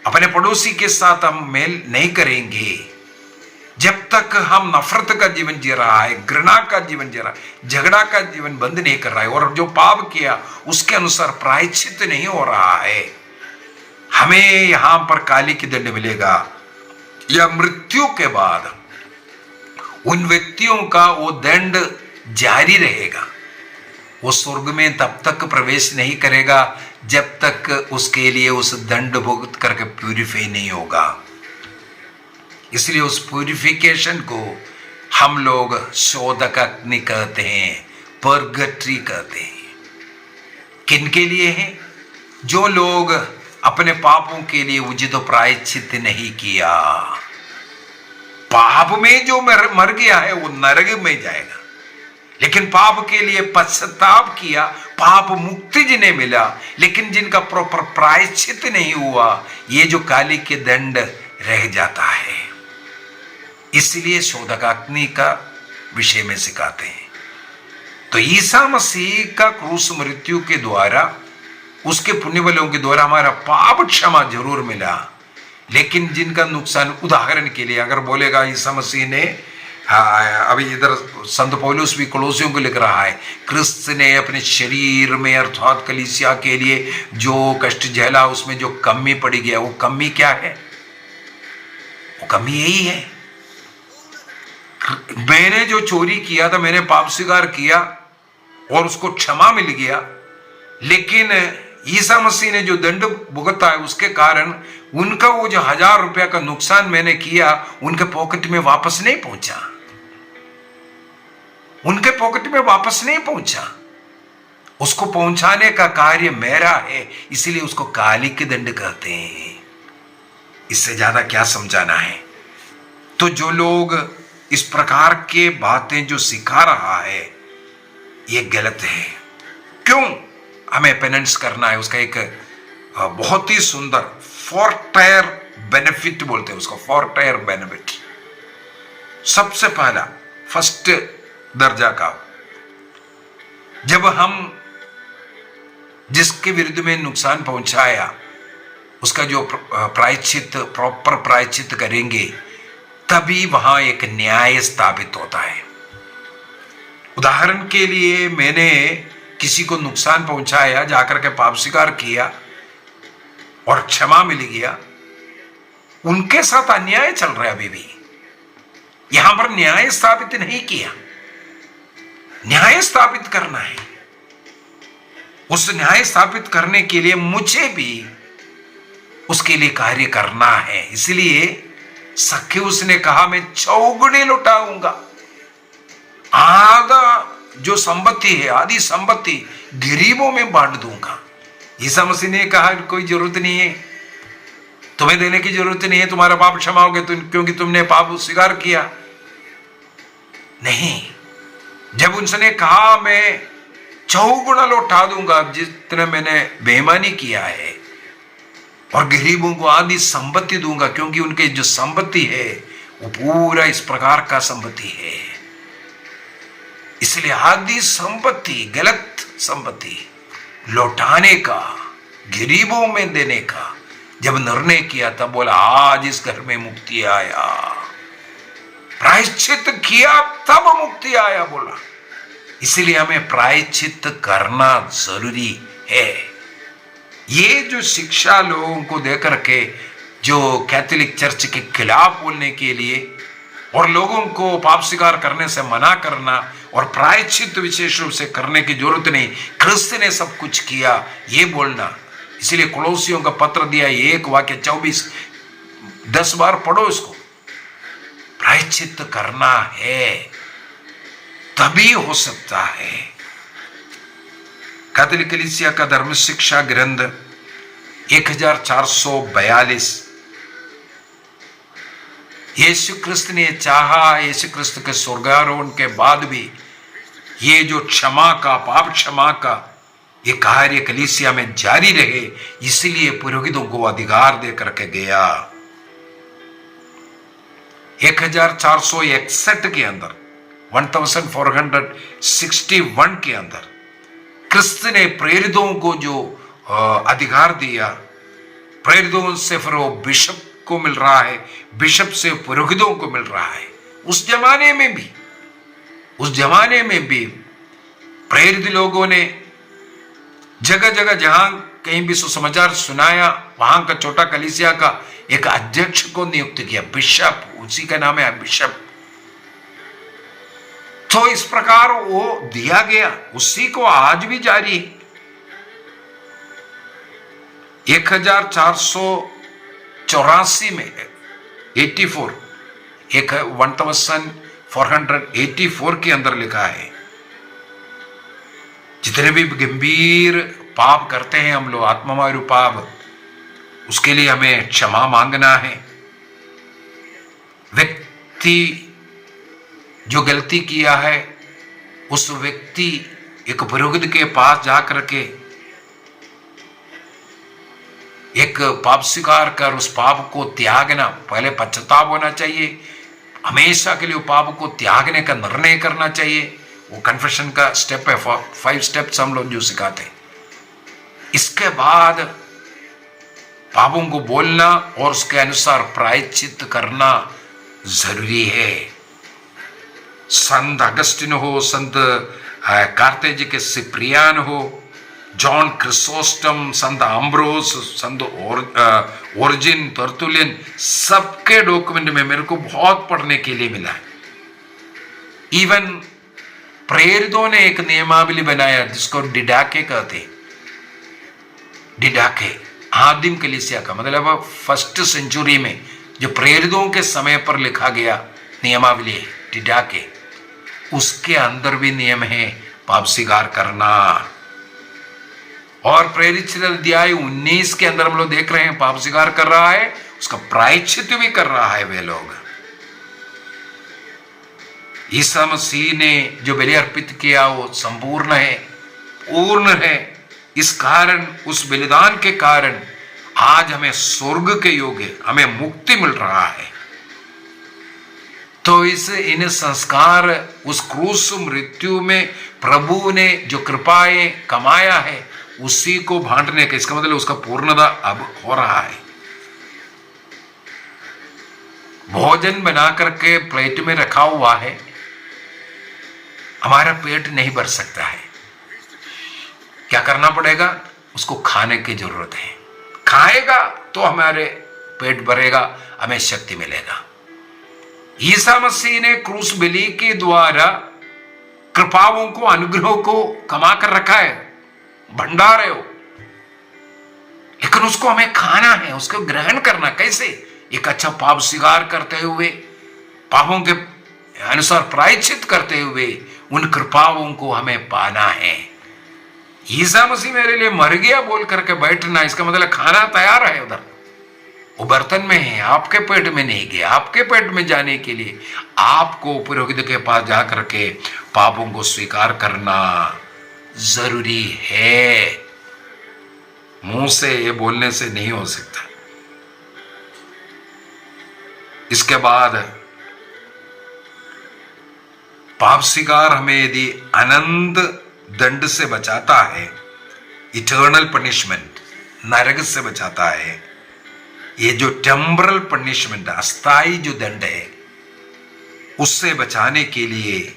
अपने पड़ोसी के साथ हम मेल नहीं करेंगे, जब तक हम नफरत का जीवन जी रहा है, घृणा का जीवन जी रहा है, झगड़ा का जीवन बंद नहीं कर रहा है और जो पाप किया उसके अनुसार प्रायश्चित नहीं हो रहा है, हमें यहां पर काली की दंड मिलेगा। या मृत्यु के बाद उन व्यक्तियों का वो दंड जारी रहेगा। वो स्वर्ग में तब तक प्रवेश नहीं करेगा जब तक उसके लिए उस दंड भुगत करके प्यूरिफाई नहीं होगा। इसलिए उस प्यूरिफिकेशन को हम लोग शोधक अग्नि कहते हैं, पर्गट्री कहते हैं। किन के लिए है? जो लोग अपने पापों के लिए उचित प्रायश्चित नहीं किया। पाप में जो मर गया है वो नरक में जाएगा, लेकिन पाप के लिए पश्चाताप किया, पाप मुक्ति जिन्हें मिला, लेकिन जिनका प्रॉपर प्रायश्चित नहीं हुआ, ये जो काली के दंड रह जाता है। इसलिए शोधक अग्नि का विषय में सिखाते हैं। तो ईसा मसीह का क्रूस मृत्यु के द्वारा, उसके पुण्य बलों के द्वारा हमारा पाप क्षमा जरूर मिला, लेकिन जिनका नुकसान, उदाहरण के लिए अगर बोलेगा ईसा मसीह ने, अभी इधर संत पौलुस भी कोलोसियों को लिख रहा है, क्रिस्त ने अपने शरीर में अर्थात कलीसिया के लिए जो कष्ट झेला, उसमें जो कमी पड़ी गया, वो कमी क्या है? वो कमी यही है, मैंने जो चोरी किया था, मैंने पाप स्वीकार किया और उसको क्षमा मिल गया, लेकिन ईसा मसीह ने जो दंड भुगता है उसके कारण उनका वो जो 1000 रुपया का नुकसान मैंने किया उनके पॉकेट में वापस नहीं पहुंचा, उनके पॉकेट में वापस नहीं पहुंचा। उसको पहुंचाने का कार्य मेरा है, इसलिए उसको काली के दंड कहते हैं। इससे ज्यादा क्या समझाना है। तो जो लोग इस प्रकार के बातें जो सिखा रहा है ये गलत है। क्यों हमें पेनेंस करना है? उसका एक बहुत ही सुंदर फोर-टायर बेनिफिट बोलते हैं उसको, फोर-टायर बेनिफिट। सबसे पहला फर्स्ट दर्जा का, जब हम जिसके विरुद्ध में नुकसान पहुंचाया उसका जो प्रायश्चित, प्रॉपर प्रायश्चित करेंगे, तभी वहां एक न्याय स्थापित होता है। उदाहरण के लिए मैंने किसी को नुकसान पहुंचाया, जाकर के पाप स्वीकार किया और क्षमा मिल गया, उनके साथ अन्याय चल रहा है अभी भी। यहां पर न्याय स्थापित नहीं किया, न्याय स्थापित करना है। उस न्याय स्थापित करने के लिए मुझे भी उसके लिए कार्य करना है। इसलिए सख्यूस ने कहा मैं चौगुने लौटाऊंगा, आधा जो संपत्ति है, आधी संपत्ति गरीबों में बांट दूंगा। ईसा मसीह ने कहा कोई जरूरत नहीं है, तुम्हें देने की जरूरत नहीं है, तुम्हारा पाप क्षमा हो गया क्योंकि तुमने पाप स्वीकार किया। नहीं, जब उनसे कहा मैं चौगुना लौटा दूंगा जितने मैंने बेईमानी किया है, और गरीबों को आधी संपत्ति दूंगा, क्योंकि उनके जो संपत्ति है वो पूरा इस प्रकार का संपत्ति है। इसलिए आधी संपत्ति, गलत संपत्ति लौटाने का, गरीबों में देने का जब निर्णय किया, तब बोला आज इस घर में मुक्ति आया। प्रायश्चित किया तब मुक्ति आया बोला। इसलिए हमें प्रायश्चित करना जरूरी है। ये जो शिक्षा लोगों को देकर के जो कैथोलिक चर्च के खिलाफ बोलने के लिए और लोगों को पाप स्वीकार करने से मना करना और प्रायश्चित विशेष रूप से करने की जरूरत नहीं, ख्रिस्त ने सब कुछ किया, ये बोलना। इसलिए कोलोसियों का पत्र दिया 1:24-10 बार पढ़ो इसको। प्रायश्चित करना है तभी हो सकता है। कैथोलिक कलीसिया का धर्म शिक्षा ग्रंथ 1442। यीशु क्रिस्त ने चाहा, यीशु क्रिस्त के स्वर्गारोहण के बाद भी ये जो क्षमा का, पाप क्षमा का ये कार्य कलीसिया में जारी रहे, इसलिए पुरोहितों को अधिकार दे करके गया। 1461 के अंदर, 1461 के अंदर क्रिस्त ने प्रेरितों को जो अधिकार दिया, प्रेरितों से फिर वो बिशप को मिल रहा है, बिशप से पुरोहितों को मिल रहा है। उस जमाने में भी प्रेरित लोगों ने जगह जगह जहां कहीं भी सुसमाचार सुनाया, वहां का छोटा कलीसिया का एक अध्यक्ष को नियुक्त किया, बिशप, उसी का नाम है बिशप। तो इस प्रकार वो दिया गया, उसी को आज भी जारी है। 1484 में 1484 के अंदर लिखा है, जितने भी गंभीर पाप करते हैं हम लोग, आत्ममारू पाप, उसके लिए हमें क्षमा मांगना है। व्यक्ति जो गलती किया है, उस व्यक्ति एक पुरोहित के पास जाकर के एक पाप स्वीकार कर उस पाप को त्यागना, पहले पश्चाताप होना चाहिए, हमेशा के लिए पाप को त्यागने का निर्णय करना चाहिए। वो कन्फेशन का स्टेप है, 5 स्टेप्स हम लोग जो सिखाते हैं। इसके बाद पापों को बोलना और उसके अनुसार प्रायश्चित करना जरूरी है। संत अगस्टिन हो, संत कार्तेज के सिप्रियान हो, जॉन क्रिसोस्टम, संत अम्ब्रोस, संत ओरिजिन, तर्तुलियन, सबके डॉक्यूमेंट में मेरे को बहुत पढ़ने के लिए मिला है। इवन प्रेरितों ने एक नियमावली बनाया जिसको डिडाके कहते। डिडाके आदिम कलीसिया का मतलब 1st सेंचुरी में जो प्रेरितों के समय पर लिखा गया नियमावली है, डिडाके। उसके अंदर भी नियम है पाप स्वीकार करना, और प्रेरित अध्याय 19 के अंदर हम लोग देख रहे हैं पाप स्वीकार कर रहा है, उसका प्रायश्चित भी कर रहा है वे लोग। ईसा मसीह ने जो बलि अर्पित किया वो संपूर्ण है, पूर्ण है। इस कारण, उस बलिदान के कारण आज हमें स्वर्ग के योग्य, हमें मुक्ति मिल रहा है। तो इन संस्कार, उस क्रूस मृत्यु में प्रभु ने जो कृपाएं कमाया है उसी को बांटने का, इसका मतलब उसका पूर्णता अब हो रहा है। भोजन बना करके प्लेट में रखा हुआ है, हमारा पेट नहीं भर सकता है। क्या करना पड़ेगा? उसको खाने की जरूरत है। खाएगा तो हमारे पेट भरेगा, हमें शक्ति मिलेगा। ईसा मसीह ने क्रूस बलि के द्वारा कृपाओं को, अनुग्रहों को कमा कर रखा है, भंडार है वो। लेकिन उसको हमें खाना है, उसको ग्रहण करना कैसे? एक अच्छा पाप स्वीकार करते हुए, पापों के अनुसार प्रायश्चित करते हुए उन कृपाओं को हमें पाना है। ईसा मसीह मेरे लिए मर गया बोल करके बैठना, इसका मतलब खाना तैयार है उधर, वो बर्तन में है, आपके पेट में नहीं गया। आपके पेट में जाने के लिए आपको पुरोहित के पास जाकर के पापों को स्वीकार करना जरूरी है। मुंह से ये बोलने से नहीं हो सकता। इसके बाद पाप स्वीकार हमें यदि अनंत दंड से बचाता है, इटर्नल पनिशमेंट, नरक से बचाता है, ये जो टेम्परल पनिशमेंट, अस्थाई जो दंड है, उससे बचाने के लिए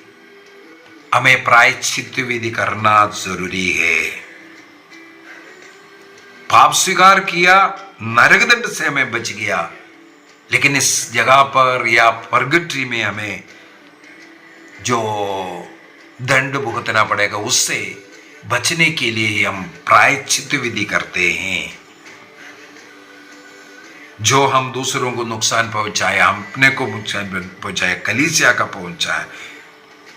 हमें प्रायश्चित विधि करना जरूरी है। पाप स्वीकार किया, नरक दंड से हमें बच गया, लेकिन इस जगह पर या परगट्री में हमें जो दंड भुगतना पड़ेगा, उससे बचने के लिए हम प्रायश्चित विधि करते हैं। जो हम दूसरों को नुकसान पहुंचाए, हम अपने को नुकसान पहुंचाए, कलीसिया का पहुंचाए,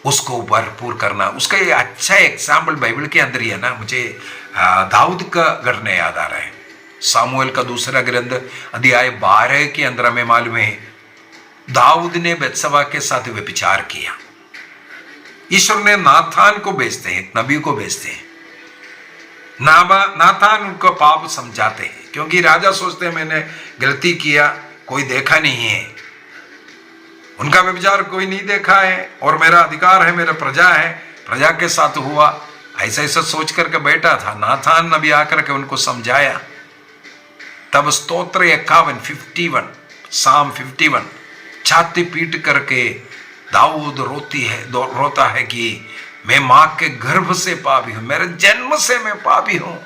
उसको भरपूर करना। उसका ये अच्छा एग्जाम्पल बाइबल के अंदर ही है ना। मुझे दाऊद का घटना याद आ रहा है। सामुएल का दूसरा ग्रंथ अध्याय 12 के अंदर हमें मालूम है, दाऊद ने बत्सबा के साथ व्यभिचार किया। ईश्वर ने नाथान को भेजते हैं, नबी को भेजते हैं। नाथान उनको पाप समझाते हैं, क्योंकि राजा सोचते हैं मैंने गलती किया, कोई देखा नहीं है, उनका व्यभिचार कोई नहीं देखा है, और मेरा अधिकार है, मेरा प्रजा है, प्रजा के साथ हुआ। ऐसा ऐसा सोच करके बैठा था। नाथान नबी आकर के उनको समझाया। तब स्तोत्र 51 साम 51 छाती पीट करके दाऊद रोता है कि मैं मां के गर्भ से पापी हूं, मेरे जन्म से मैं पापी हूं।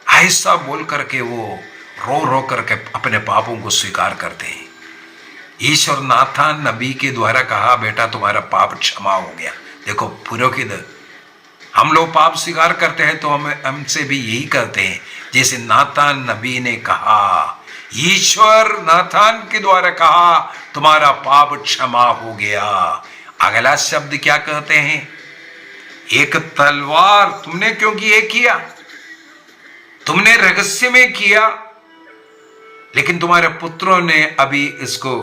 ऐसा बोल करके वो रो रो करके अपने पापों को स्वीकार करते हैं। ईश्वर नाथान नबी के द्वारा कहा, बेटा तुम्हारा पाप क्षमा हो गया। देखो पुरोहित, हम लोग पाप स्वीकार करते हैं तो हमसे भी यही करते हैं, जैसे नाथान नबी ने कहा, ईश्वर नाथान के द्वारा कहा तुम्हारा पाप क्षमा हो गया। अगला शब्द क्या कहते हैं? एक तलवार तुमने क्योंकि ये किया, तुमने रहस्य में किया, लेकिन तुम्हारे पुत्रों ने अभी इसको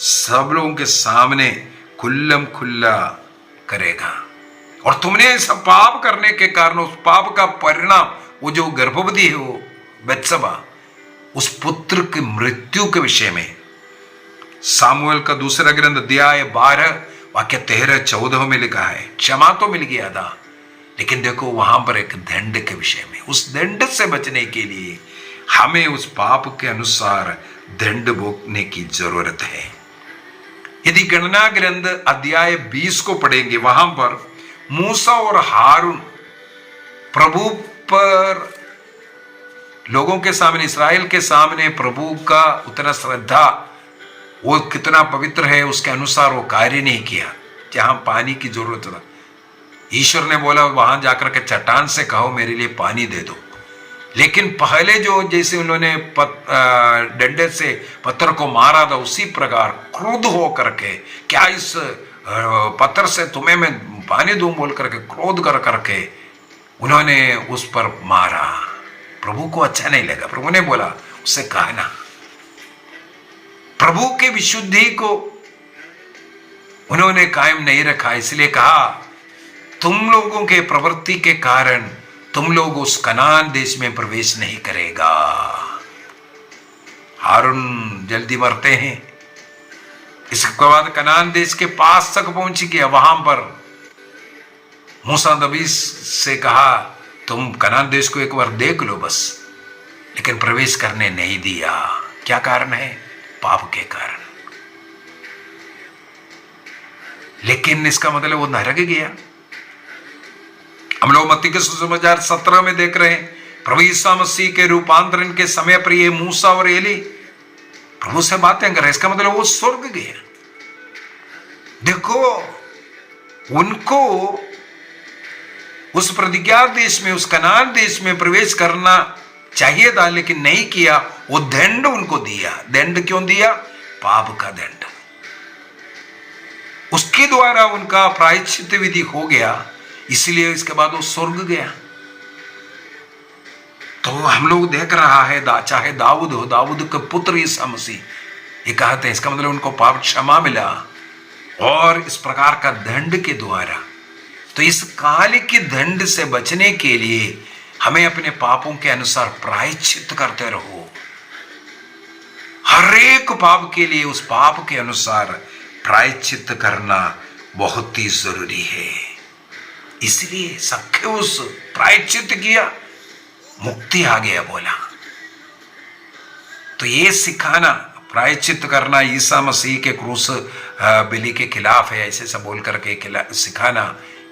सब लोगों के सामने खुल्लम खुल्ला करेगा। और तुमने ऐसा पाप करने के कारण उस पाप का परिणाम, वो जो गर्भवती है वो बत्सबा, उस पुत्र की मृत्यु के विषय में सामुएल का दूसरा ग्रंथ अध्याय 12 वाक्य 13-14 में लिखा है। क्षमा तो मिल गया था, लेकिन देखो वहां पर एक दंड के विषय में, उस दंड से बचने के लिए हमें उस पाप के अनुसार दंड भोगने की जरूरत है। यदि गणना ग्रंथ अध्याय 20 को पढ़ेंगे, वहां पर मूसा और हारून प्रभु पर, लोगों के सामने, इसराइल के सामने प्रभु का उतना श्रद्धा, वो कितना पवित्र है उसके अनुसार वो कार्य नहीं किया। जहां पानी की जरूरत था, ईश्वर ने बोला वहां जाकर के चट्टान से कहो मेरे लिए पानी दे दो। लेकिन पहले जो जैसे उन्होंने डंडे से पत्थर को मारा था, उसी प्रकार क्रुद्ध हो करके, क्या इस पत्थर से तुम्हें मैं पानी दूं बोल करके क्रोध कर करके उन्होंने उस पर मारा। प्रभु को अच्छा नहीं लगा। प्रभु ने बोला, उससे कहा ना, प्रभु के विशुद्धि को उन्होंने कायम नहीं रखा, इसलिए कहा तुम लोगों के प्रवृत्ति के कारण तुम लोग उस कनान देश में प्रवेश नहीं करेगा। हारून जल्दी मरते हैं। इसके बाद कनान देश के पास तक पहुंच गया। वहां पर मूसा नबी से कहा तुम कनान देश को एक बार देख लो बस, लेकिन प्रवेश करने नहीं दिया। क्या कारण है? पाप के कारण। लेकिन इसका मतलब वो नरक गया। हम लोग मत्ती के सुसमाचार 17 में देख रहे हैं, प्रभु ईसा मसीह के रूपांतरण के समय पर ये मूसा और एली प्रभु से बातें कर रहे। इसका मतलब वो स्वर्ग गया। देखो, उनको उस प्रतिज्ञा देश में, उस कनान देश में प्रवेश करना चाहिए था, लेकिन नहीं किया। वो दंड उनको दिया। दंड क्यों दिया? पाप का दंड। उसके द्वारा उनका प्रायश्चित विधि हो गया, इसलिए इसके बाद वो स्वर्ग गया। तो हम लोग देख रहा है, चाहे दाऊद हो, दाऊद के पुत्र ईसा मसीह, ये कहते हैं, इसका मतलब उनको पाप क्षमा मिला और इस प्रकार का दंड के द्वारा। तो इस काल के दंड से बचने के लिए हमें अपने पापों के अनुसार प्रायश्चित करते रहो। हर एक पाप के लिए उस पाप के अनुसार प्रायश्चित करना बहुत ही जरूरी है। इसलिए सक्खेउस प्रायश्चित किया, मुक्ति आ गया बोला। तो ये सिखाना, प्रायश्चित करना ईसा मसीह के क्रूस बलि के खिलाफ है, ऐसे सब बोल करके सिखाना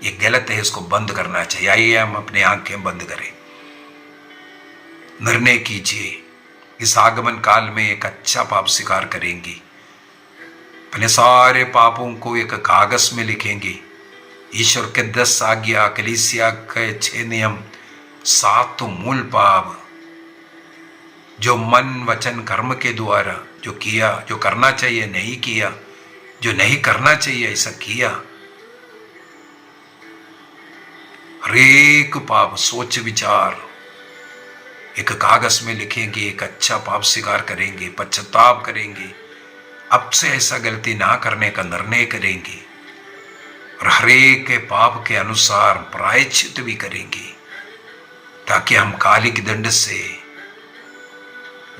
ये गलत है। इसको बंद करना चाहिए। आइए हम अपनी आंखें बंद करें, निर्णय कीजिए। इस आगमन काल में एक अच्छा पाप स्वीकार करेंगे, अपने सारे पापों को एक कागज में लिखेंगे। ईश्वर के 10 आज्ञा, कलीसिया के 6 नियम, 7 मूल पाप जो मन वचन कर्म के द्वारा जो किया, जो करना चाहिए नहीं किया, जो नहीं करना चाहिए ऐसा किया, हरेक पाप सोच विचार एक कागज में लिखेंगे। एक अच्छा पाप स्वीकार करेंगे, पश्चाताप करेंगे, अब से ऐसा गलती ना करने का निर्णय करेंगे और हरेक के पाप के अनुसार प्रायश्चित भी करेंगे, ताकि हम कालिक दंड से,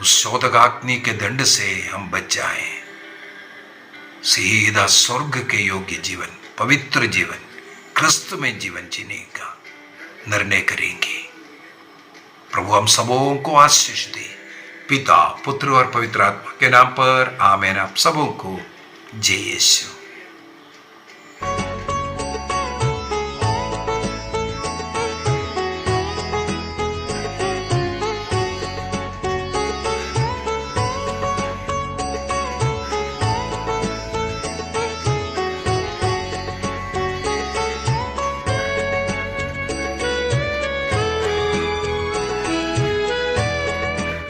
उस शोधकाग्नि के दंड से हम बच जाएं। सीधा स्वर्ग के योग्य जीवन, पवित्र जीवन, क्रिस्त में जीवन जीने का निर्णय करेंगे। प्रभु हम सबों को आशीष दे, पिता, पुत्र और पवित्र आत्मा के नाम पर आमीन। आप सबों को जय यीशु।